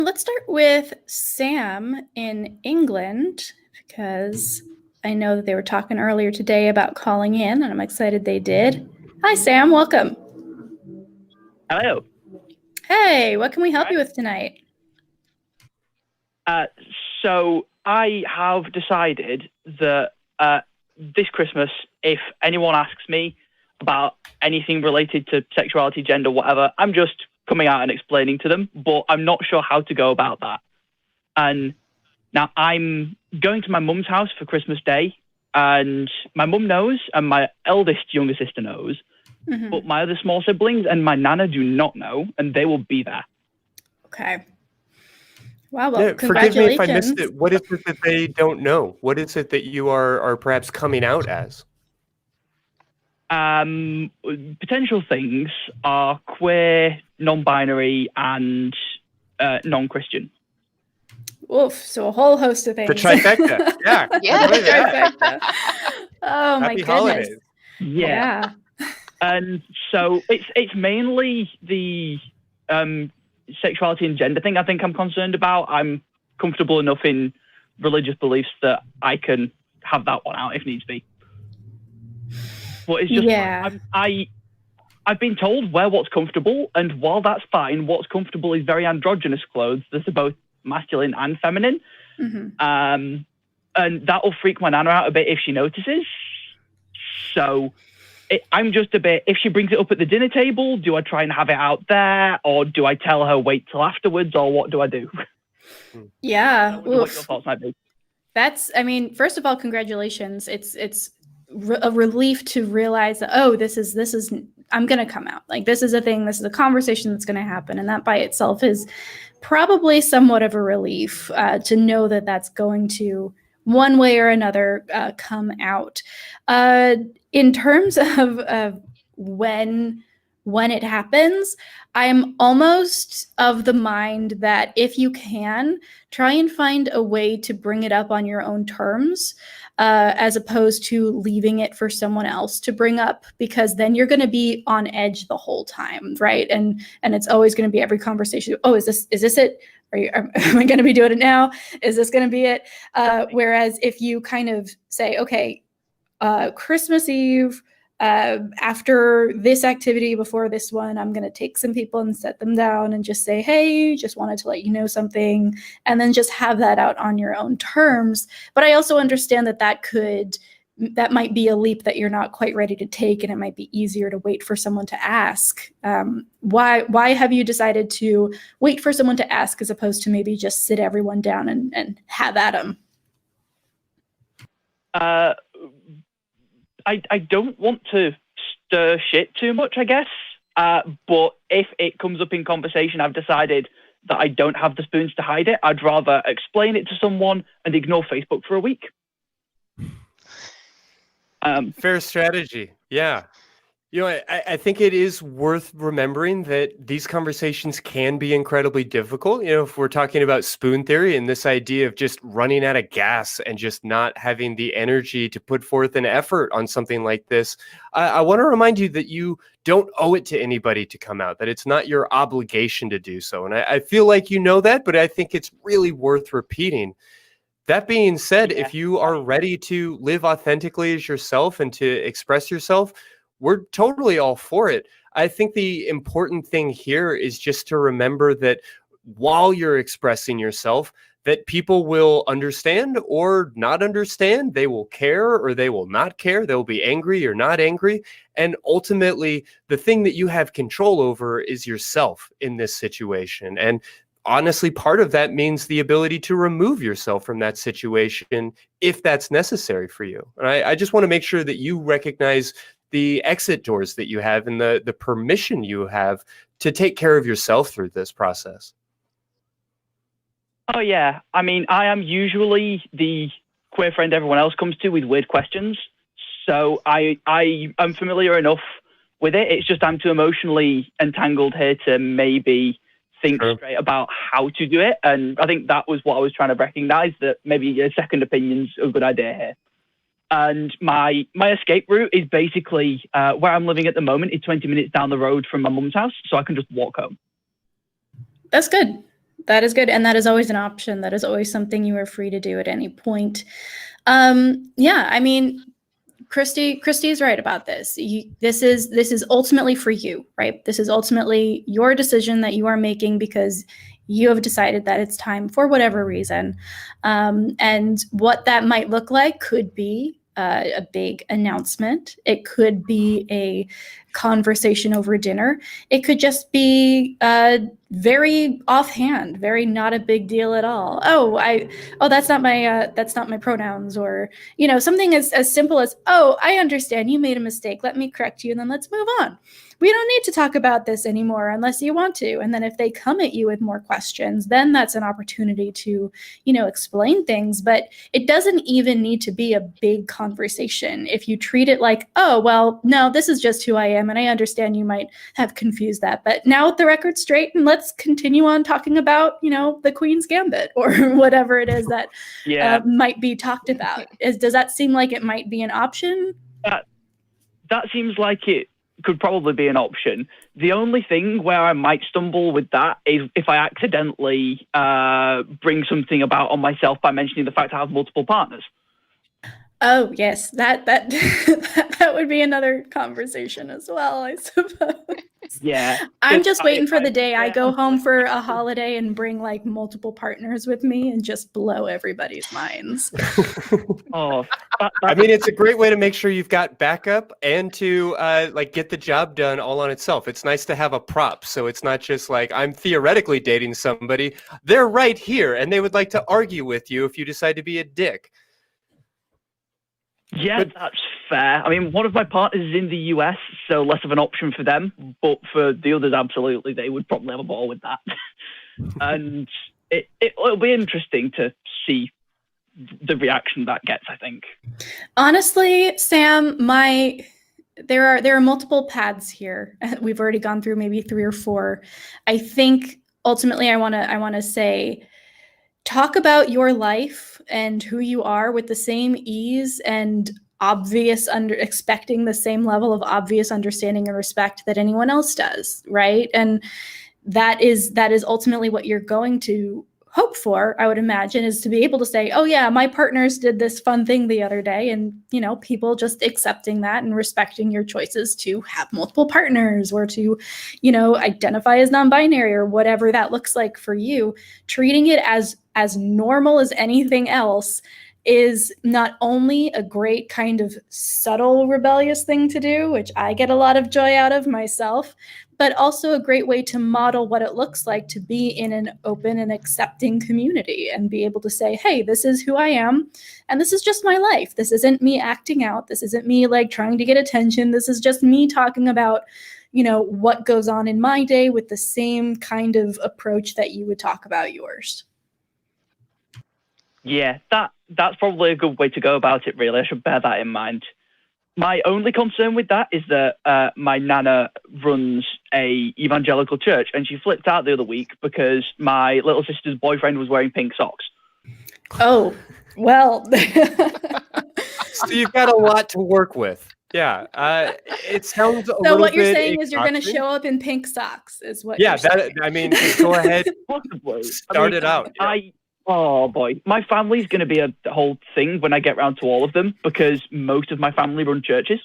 Let's start with Sam in England, because I know that they were talking earlier today about calling in, and I'm excited they did. Hi, Sam. Welcome. Hello. Hey, what can we help you with tonight? So I have decided that this Christmas, if anyone asks me about anything related to sexuality, gender, whatever, I'm just coming out and explaining to them, but I'm not sure how to go about that. And now I'm going to my mum's house for Christmas Day, and my mum knows, and my eldest younger sister knows, but my other small siblings and my nana do not know, and they will be there. Okay. Wow, well, Yeah, forgive me if I missed it. What is it that they don't know? What is it that you are perhaps coming out as? Potential things are queer, non-binary, and non-Christian. Oof, so a whole host of things. The trifecta. Yeah. Yeah. The trifecta. Oh, my Happy goodness. holidays. Yeah. And so it's mainly the sexuality and gender thing I think I'm concerned about. I'm comfortable enough in religious beliefs that I can have that one out if needs be. But it's just I've been told wear what's comfortable, and while that's fine, what's comfortable is very androgynous clothes that are both masculine and feminine. And that'll freak my nana out a bit if she notices. So I'm just a bit, if she brings it up at the dinner table, do I try and have it out there, or do I tell her wait till afterwards, or what do I do? Yeah. What your thoughts might be. That's, I mean, first of all, congratulations. It's a relief to realize that, oh, this is I'm going to come out. Like, this is a thing, this is a conversation that's going to happen. And that by itself is probably somewhat of a relief to know that that's going to, one way or another, come out. In terms of when it happens, I'm almost of the mind that if you can, try and find a way to bring it up on your own terms, as opposed to leaving it for someone else to bring up, because then you're going to be on edge the whole time, right? And it's always going to be every conversation. Oh, is this it? Am I going to be doing it now? Is this going to be it? Whereas if you kind of say, okay, Christmas Eve, after this activity, before this one, I'm going to take some people and set them down and just say, hey, just wanted to let you know something, and then just have that out on your own terms. But I also understand that might be a leap that you're not quite ready to take, and it might be easier to wait for someone to ask. Why have you decided to wait for someone to ask as opposed to maybe just sit everyone down and have at them? I don't want to stir shit too much, I guess. But if it comes up in conversation, I've decided that I don't have the spoons to hide it. I'd rather explain it to someone and ignore Facebook for a week. Fair strategy. Yeah. You know, I think it is worth remembering that these conversations can be incredibly difficult. You know, if we're talking about spoon theory and this idea of just running out of gas and just not having the energy to put forth an effort on something like this, I want to remind you that you don't owe it to anybody to come out, that it's not your obligation to do so. And I feel like you know that, but I think it's really worth repeating. That being said, if you are ready to live authentically as yourself and to express yourself, we're totally all for it. I think the important thing here is just to remember that while you're expressing yourself, that people will understand or not understand. They will care or they will not care. They'll be angry or not angry. And ultimately, the thing that you have control over is yourself in this situation. And honestly, part of that means the ability to remove yourself from that situation if that's necessary for you. And I just want to make sure that you recognize the exit doors that you have and the permission you have to take care of yourself through this process. Oh, yeah. I mean, I am usually the queer friend everyone else comes to with weird questions. So I am familiar enough with it. It's just I'm too emotionally entangled here to maybe think straight about how to do it. And I think that was what I was trying to recognize, that maybe a second opinion's a good idea here. And my escape route is basically where I'm living at the moment is 20 minutes down the road from my mum's house, so I can just walk home. That's good. That is good. And that is always an option. That is always something you are free to do at any point. Yeah, I mean, Christy is right about this. This is ultimately for you, right? This is ultimately your decision that you are making because you have decided that it's time for whatever reason. And what that might look like could be a big announcement. It could be a conversation over dinner. It could just be very offhand, very not a big deal at all. That's not my pronouns, or something as simple as, oh, I understand you made a mistake. Let me correct you, and then let's move on. We don't need to talk about this anymore unless you want to. And then if they come at you with more questions, then that's an opportunity to, explain things. But it doesn't even need to be a big conversation. If you treat it like, oh, well, no, this is just who I am. And I understand you might have confused that. But now with the record straight, and let's continue on talking about, the Queen's Gambit or whatever it is that might be talked about. Does that seem like it might be an option? That seems like it could probably be an option. The only thing where I might stumble with that is if I accidentally bring something about on myself by mentioning the fact I have multiple partners. Oh yes, that that would be another conversation as well, I suppose. Yeah. I'm just waiting for the day I go home for a holiday and bring like multiple partners with me and just blow everybody's minds. I mean, it's a great way to make sure you've got backup and to get the job done all on itself. It's nice to have a prop, so it's not just like I'm theoretically dating somebody. They're right here, and they would like to argue with you if you decide to be a dick. Yeah, that's fair. I mean, one of my partners is in the US, so less of an option for them. But for the others, absolutely, they would probably have a ball with that. And it'll be interesting to see the reaction that gets, I think. Honestly, Sam, there are multiple paths here. We've already gone through maybe 3 or 4. I think ultimately I want to say, talk about your life and who you are with the same ease and expecting the same level of obvious understanding and respect that anyone else does, right? And that is ultimately what you're going to hope for, I would imagine, is to be able to say, oh yeah, my partners did this fun thing the other day, and people just accepting that and respecting your choices to have multiple partners or to identify as non-binary or whatever that looks like for you. Treating it as normal as anything else is not only a great kind of subtle rebellious thing to do, which I get a lot of joy out of myself, but also a great way to model what it looks like to be in an open and accepting community and be able to say, hey, this is who I am, and this is just my life. This isn't me acting out. This isn't me trying to get attention. This is just me talking about, what goes on in my day with the same kind of approach that you would talk about yours. Yeah, that's probably a good way to go about it, really. I should bear that in mind. My only concern with that is that my nana runs a evangelical church, and she flipped out the other week because my little sister's boyfriend was wearing pink socks. Oh, well. So you've got a lot to work with. Yeah, it sounds a little bit. So what you're saying is you're going to show up in pink socks, is what you're saying. I mean, go ahead. Possibly. Start it out. Yeah. Oh boy, my family's going to be a whole thing when I get around to all of them, because most of my family run churches.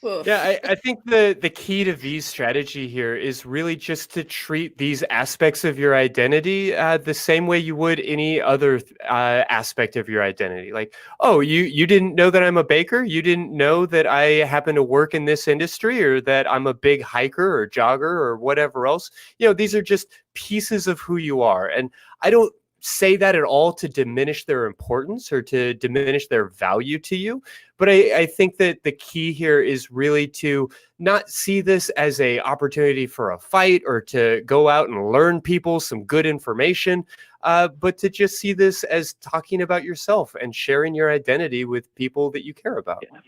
Yeah, I think the key to V's strategy here is really just to treat these aspects of your identity the same way you would any other aspect of your identity. Like, oh, you didn't know that I'm a baker? You didn't know that I happen to work in this industry, or that I'm a big hiker or jogger or whatever else? These are just pieces of who you are. And I don't say that at all to diminish their importance or to diminish their value to you. But I think that the key here is really to not see this as an opportunity for a fight or to go out and learn people some good information, but to just see this as talking about yourself and sharing your identity with people that you care about. Yeah.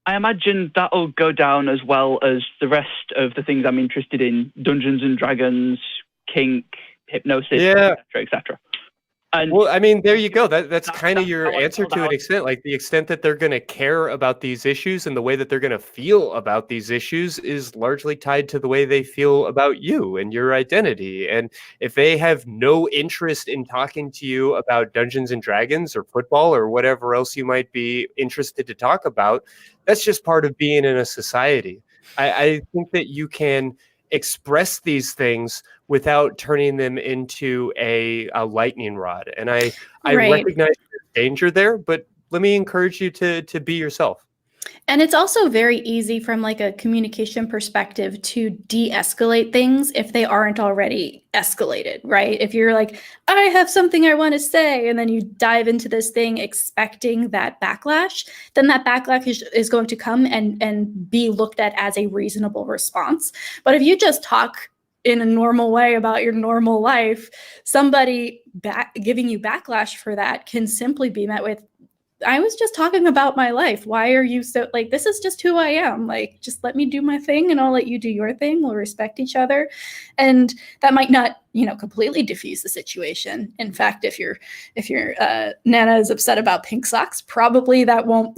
I imagine that'll go down as well as the rest of the things I'm interested in: Dungeons and Dragons, kink, hypnosis, etc., etc. And well, I mean, there you go. That's kind of that's your how I answer felt to an about- extent. Like the extent that they're going to care about these issues and the way that they're going to feel about these issues is largely tied to the way they feel about you and your identity. And if they have no interest in talking to you about Dungeons and Dragons or football or whatever else you might be interested to talk about, that's just part of being in a society. I think that you can express these things without turning them into a lightning rod. And I Right. recognize the danger there, but let me encourage you to be yourself. And it's also very easy from like a communication perspective to de-escalate things if they aren't already escalated, right? If you're like, I have something I want to say, and then you dive into this thing expecting that backlash, then that backlash is going to come and be looked at as a reasonable response. But if you just talk in a normal way about your normal life, somebody giving you backlash for that can simply be met with, I was just talking about my life. Why are you so like, this is just who I am. Like, just let me do my thing and I'll let you do your thing. We'll respect each other. And that might not, completely diffuse the situation. In fact, if your Nana is upset about pink socks, probably that won't,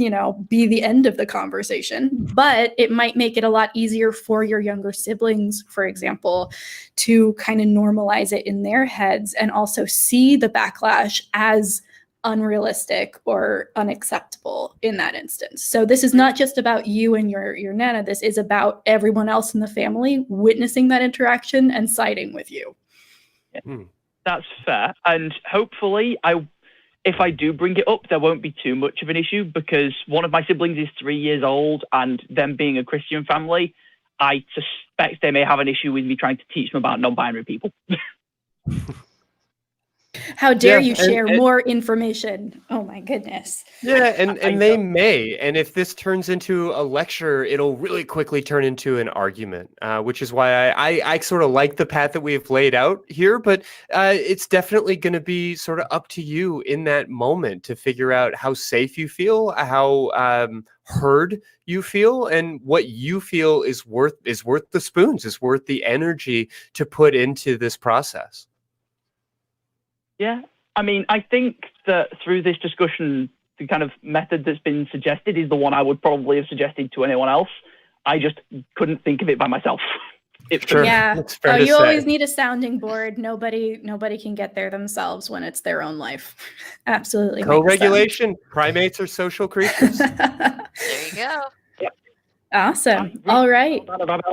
be the end of the conversation, but it might make it a lot easier for your younger siblings, for example, to kind of normalize it in their heads and also see the backlash as unrealistic or unacceptable in that instance. So this is not just about you and your Nana. This is about everyone else in the family witnessing that interaction and siding with you. That's fair. And hopefully, if I do bring it up, there won't be too much of an issue, because one of my siblings is 3 years old, and them being a Christian family, I suspect they may have an issue with me trying to teach them about non-binary people. How dare you share more information? Oh my goodness. Yeah, and they may. And if this turns into a lecture, it'll really quickly turn into an argument, which is why I sort of like the path that we've laid out here. But it's definitely going to be sort of up to you in that moment to figure out how safe you feel, how heard you feel, and what you feel is worth the spoons, is worth the energy to put into this process. Yeah, I mean, I think that through this discussion, the kind of method that's been suggested is the one I would probably have suggested to anyone else. I just couldn't think of it by myself. Sure. Yeah. You always need a sounding board. Nobody can get there themselves when it's their own life. Absolutely. Co-regulation. Primates are social creatures. There you go. Awesome. All right. About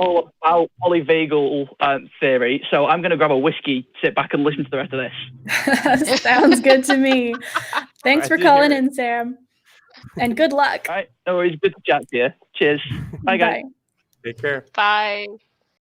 polyvagal theory, so I'm going to grab a whiskey, sit back, and listen to the rest of this. Sounds good to me. Thanks for calling in, Sam. And good luck. All right. No worries. Good to chat to you. Cheers. Bye, guys. Take care. Bye.